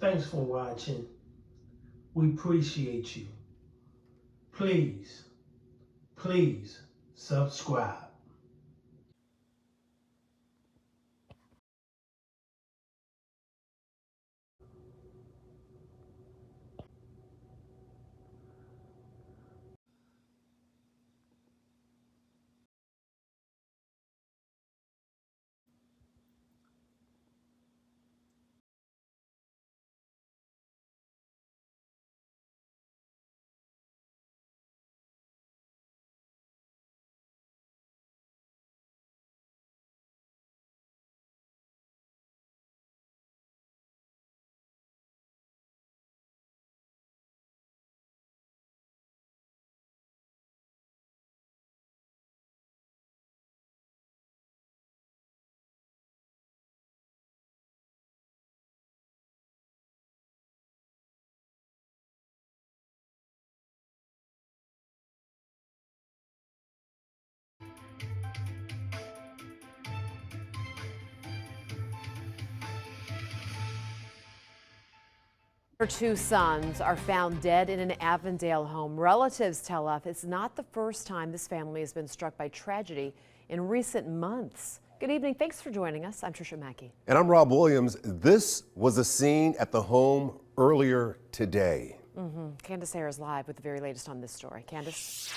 Thanks for watching. We appreciate you. Please subscribe. Her two sons are found dead in an Avondale home. Relatives tell us it's not the first time this family has been struck by tragedy in recent months. Good evening. Thanks for joining us. I'm Trisha Mackey. And I'm Rob Williams. This was a scene at the home earlier today. Candace Hare is live with the very latest on this story. Candace?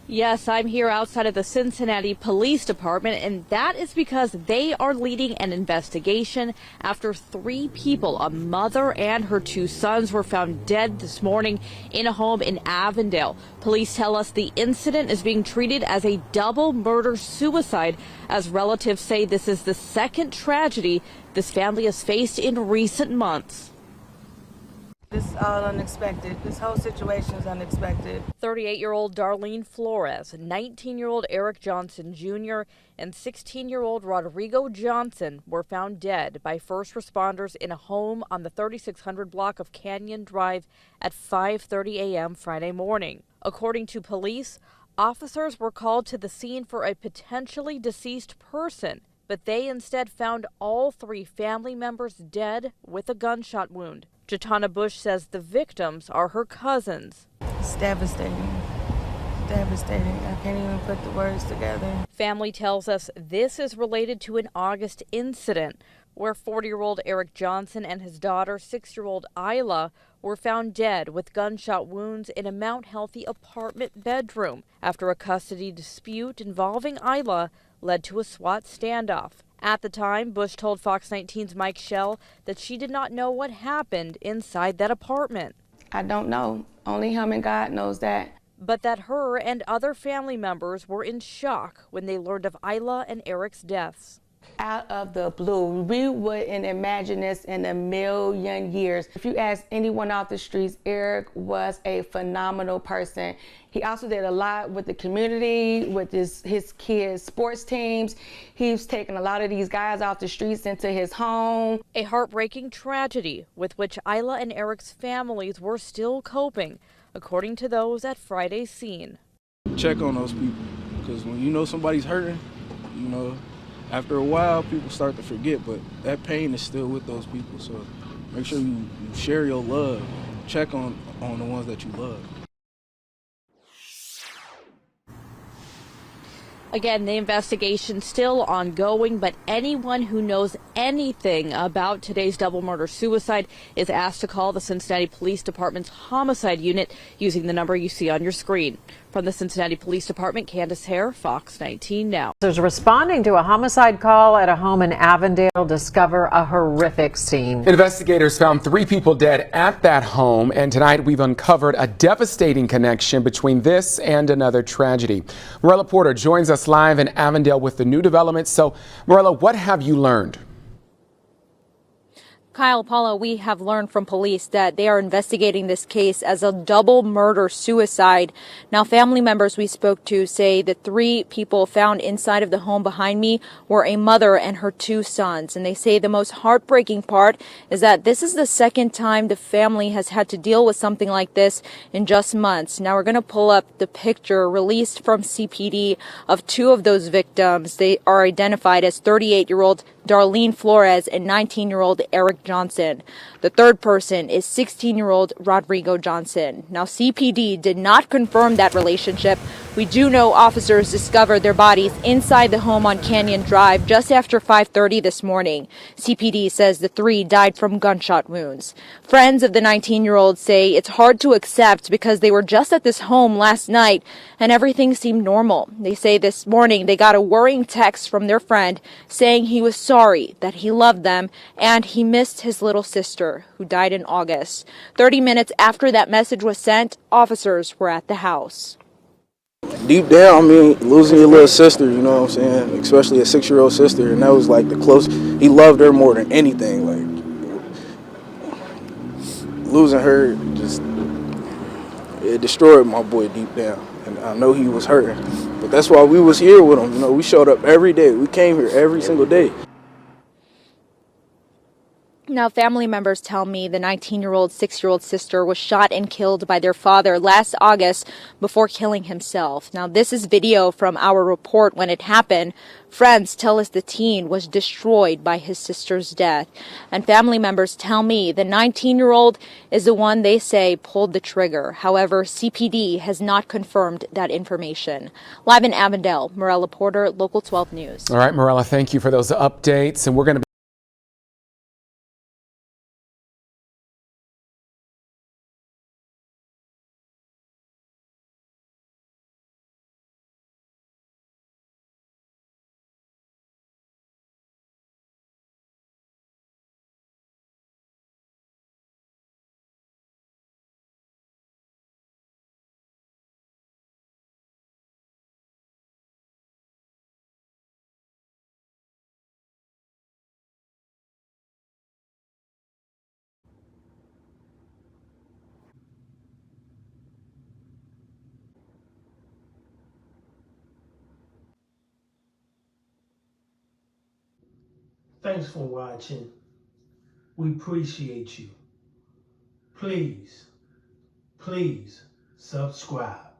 Yes, I'm here outside of the Cincinnati Police Department, and that is because they are leading an investigation after 3 people, a mother and her 2 sons, were found dead this morning in a home in Avondale. Police tell us the incident is being treated as a double murder-suicide, as relatives say this is the second tragedy this family has faced in recent months. This is all unexpected. This whole situation is unexpected. 38-year-old Darlene Flores, 19-year-old Eric Johnson Jr., and 16-year-old Rodrigo Johnson were found dead by first responders in a home on the 3600 block of Canyon Drive at 5:30 a.m. Friday morning. According to police, officers were called to the scene for a potentially deceased person, but they instead found all 3 family members dead with a gunshot wound. Jatana Bush says the victims are her cousins. It's devastating. Devastating. I can't even put the words together. Family tells us this is related to an August incident where 40-year-old Eric Johnson and his daughter, 6-year-old Isla, were found dead with gunshot wounds in a Mount Healthy apartment bedroom after a custody dispute involving Isla led to a SWAT standoff. At the time, Bush told Fox 19's Mike Schell that she did not know what happened inside that apartment. I don't know. Only him and God knows that. But that her and other family members were in shock when they learned of Isla and Eric's deaths. Out of the blue, we wouldn't imagine this in a million years. If you ask anyone off the streets, Eric was a phenomenal person. He also did a lot with the community, with his kids' sports teams. He's taken a lot of these guys off the streets into his home. A heartbreaking tragedy with which Isla and Eric's families were still coping, according to those at Friday's scene. Check on those people, because when you know somebody's hurting, you know, after a while, people start to forget, but that pain is still with those people. So make sure you share your love. Check on the ones that you love. Again, the investigation still ongoing, but anyone who knows anything about today's double murder-suicide is asked to call the Cincinnati Police Department's homicide unit using the number you see on your screen. From the Cincinnati Police Department, Candace Hare, Fox 19 Now. Officers responding to a homicide call at a home in Avondale discover a horrific scene. Investigators found 3 people dead at that home, and tonight we've uncovered a devastating connection between this and another tragedy. Morella Porter joins us live in Avondale with the new developments. So, Morella, what have you learned? Kyle, Paula, we have learned from police that they are investigating this case as a double murder-suicide. Now, family members we spoke to say the 3 people found inside of the home behind me were a mother and her 2 sons. And they say the most heartbreaking part is that this is the second time the family has had to deal with something like this in just months. Now, we're going to pull up the picture released from CPD of 2 of those victims. They are identified as 38-year-old Darlene Flores and 19-year-old Eric Johnson. The third person is 16-year-old Rodrigo Johnson. Now, CPD did not confirm that relationship. We do know officers discovered their bodies inside the home on Canyon Drive just after 5:30 this morning. CPD says the three died from gunshot wounds. Friends of the 19-year-old say it's hard to accept because they were just at this home last night and everything seemed normal. They say this morning they got a worrying text from their friend saying he was sorry, that he loved them, and he missed his little sister, who died in August. 30 minutes after that message was sent, officers were at the house. Deep down, I mean, losing your little sister, you know what I'm saying, especially a 6-year-old sister, and that was like the close. He loved her more than anything. Like, losing her just, it destroyed my boy deep down, and I know he was hurting. But that's why we was here with him. You know, we showed up every day. We came here every single day. Now, family members tell me the 19-year-old, 6-year-old sister was shot and killed by their father last August before killing himself. Now, this is video from our report when it happened. Friends tell us the teen was destroyed by his sister's death. And family members tell me the 19-year-old is the one they say pulled the trigger. However, CPD has not confirmed that information. Live in Avondale, Morella Porter, Local 12 News. All right, Morella, thank you for those updates. And we're going to Thanks for watching. We appreciate you. Please subscribe.